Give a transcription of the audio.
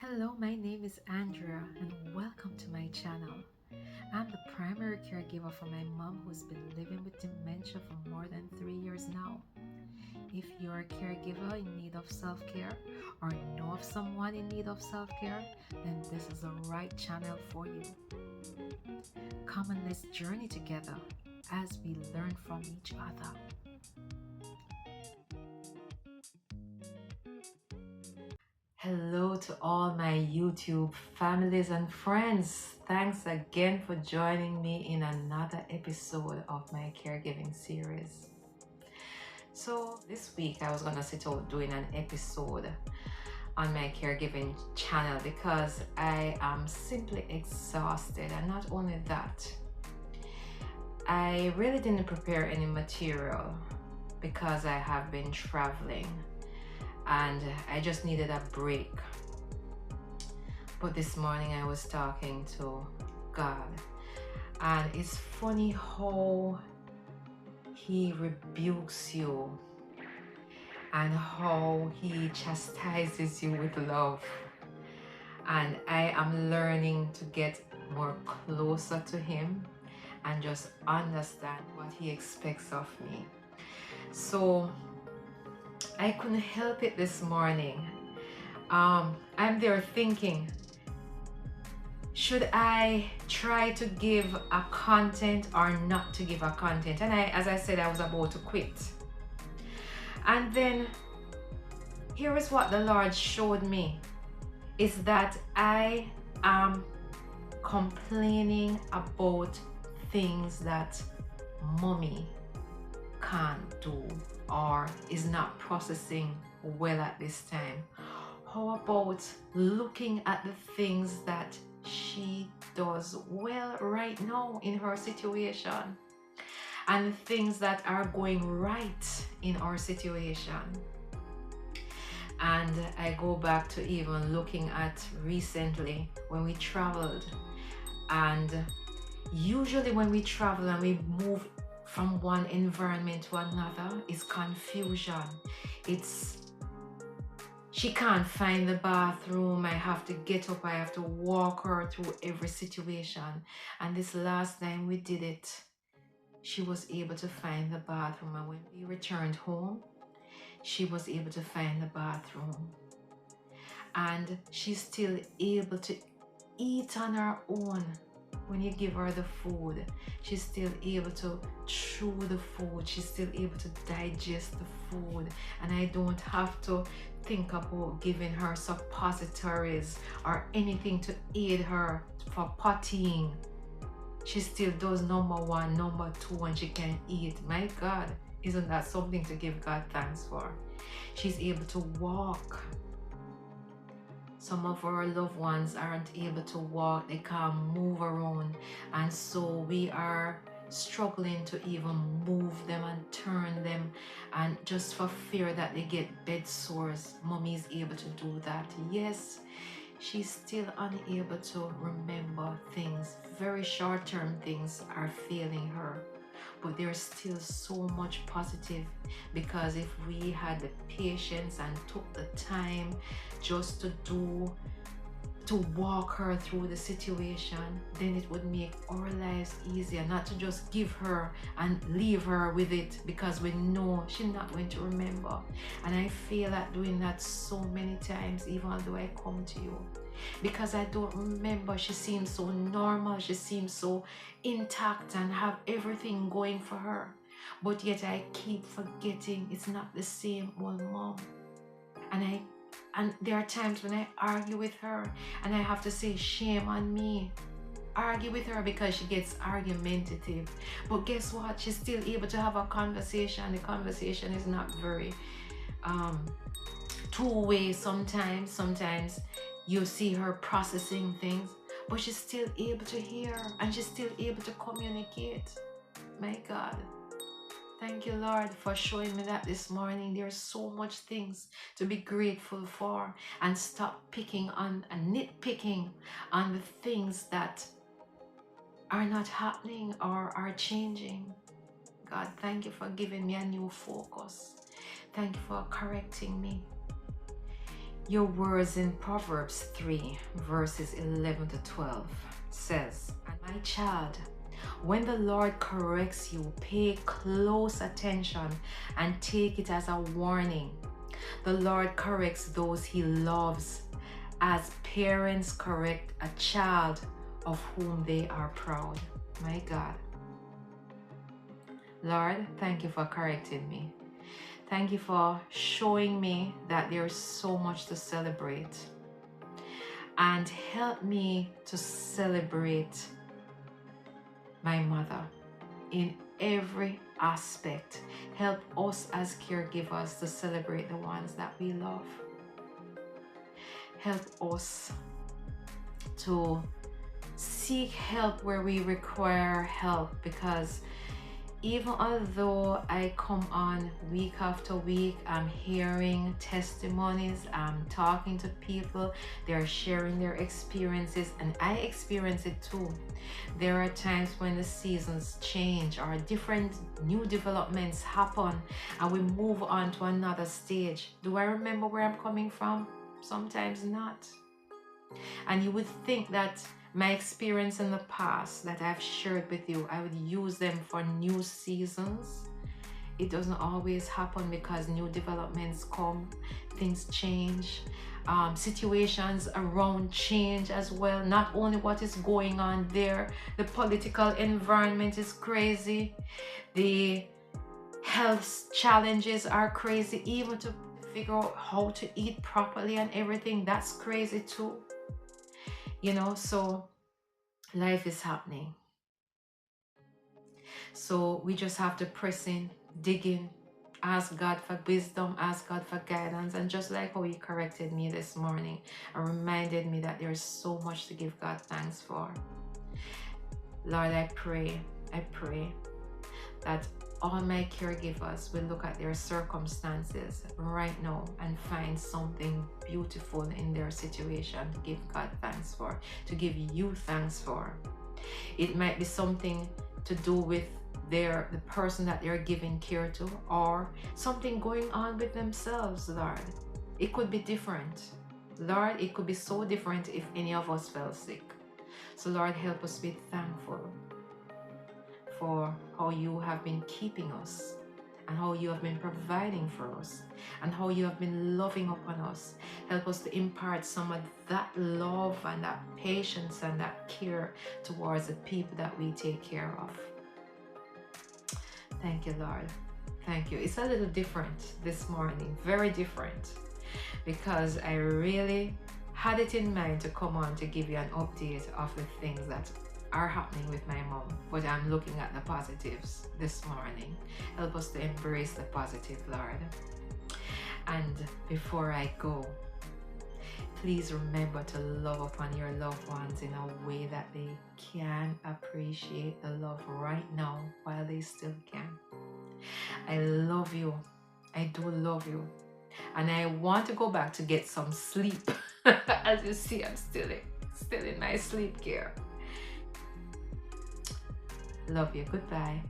Hello, my name is Andrea and welcome to my channel. I'm the primary caregiver for my mom who's been living with dementia for more than 3 years now. If you're a caregiver in need of self-care or know of someone in need of self-care, then this is the right channel for you. Come and let's journey together as we learn from each other. Hello to all my YouTube families and friends. Thanks again for joining me in another episode of my caregiving series. So this week I was gonna sit out doing an episode on my caregiving channel because I am simply exhausted, and not only that, I really didn't prepare any material because I have been traveling and I just needed a break. But this morning I was talking to God, and it's funny how He rebukes you and how He chastises you with love. And I am learning to get more closer to Him and just understand what He expects of me. So I couldn't help it this morning. I'm there thinking, should I try to give a content or not to give a content? And as I said, I was about to quit. And then here is what the Lord showed me, is that I am complaining about things that mommy can't do or is not processing well at this time. How about looking at the things that she does well right now in her situation and the things that are going right in our situation? And I go back to even looking at recently when we traveled, and usually when we travel and we move from one environment to another, it's confusion. She can't find the bathroom, I have to get up, I have to walk her through every situation. And this last time we did it, she was able to find the bathroom, and when we returned home, she was able to find the bathroom. And she's still able to eat on her own. When you give her the food, she's still able to chew the food, she's still able to digest the food, and I don't have to think about giving her suppositories or anything to aid her for pottying. She still does number 1, number 2, and she can eat. My God, isn't that something to give God thanks for? She's able to walk. Some of our loved ones aren't able to walk, they can't move around, and so we are struggling to even move them and turn them, and just for fear that they get bed sores. Mommy is able to do that. Yes, she's still unable to remember things. Very short-term things are failing her, but there's still so much positive, because if we had the patience and took the time just to walk her through the situation, then it would make our lives easier, not to just give her and leave her with it because we know she's not going to remember. And I fail at doing that so many times, even though I come to you, because I don't remember. She seems so normal, she seems so intact and have everything going for her, but yet I keep forgetting it's not the same old mom. And there are times when I argue with her and I have to say, shame on me. Argue with her because she gets argumentative. But guess what? She's still able to have a conversation. The conversation is not very two-way sometimes. Sometimes you see her processing things, but she's still able to hear and she's still able to communicate. My God. Thank you, Lord, for showing me that this morning. There's so much things to be grateful for, and stop picking on and nitpicking on the things that are not happening or are changing. God, thank you for giving me a new focus. Thank you for correcting me. Your words in Proverbs 3 verses 11 to 12 says, "And my child, when the Lord corrects you, pay close attention and take it as a warning. The Lord corrects those he loves, as parents correct a child of whom they are proud." My God. Lord, thank you for correcting me. Thank you for showing me that there is so much to celebrate. And help me to celebrate my mother in every aspect. Help us as caregivers to celebrate the ones that we love. Help us to seek help where we require help, because even although I come on week after week, I'm hearing testimonies, I'm talking to people, they're sharing their experiences, and I experience it too. There are times when the seasons change or different new developments happen and we move on to another stage. Do I remember where I'm coming from? Sometimes not. And you would think that my experience in the past that I've shared with you, I would use them for new seasons. It doesn't always happen, because new developments come, things change, situations around change as well. Not only what is going on there, the political environment is crazy, the health challenges are crazy, even to figure out how to eat properly and everything, that's crazy too. You know, so life is happening. So we just have to press in, dig in, ask God for wisdom, ask God for guidance. And just like how he corrected me this morning and reminded me that there is so much to give God thanks for. Lord, I pray that all my caregivers will look at their circumstances right now and find something beautiful in their situation to give God thanks for, to give you thanks for. It might be something to do with the person that they're giving care to, or something going on with themselves, Lord. It could be different. Lord, it could be so different if any of us fell sick. So Lord, help us be thankful for how you have been keeping us, and how you have been providing for us, and how you have been loving upon us. Help us to impart some of that love and that patience and that care towards the people that we take care of. Thank you, Lord. Thank you. It's a little different this morning, very different, because I really had it in mind to come on to give you an update of the things that are happening with my mom, but I'm looking at the positives this morning. Help us to embrace the positive, Lord. And before I go, please remember to love upon your loved ones in a way that they can appreciate the love right now while they still can. I love you. I do love you. And I want to go back to get some sleep. As you see, I'm still in my sleep gear. Love you. Goodbye.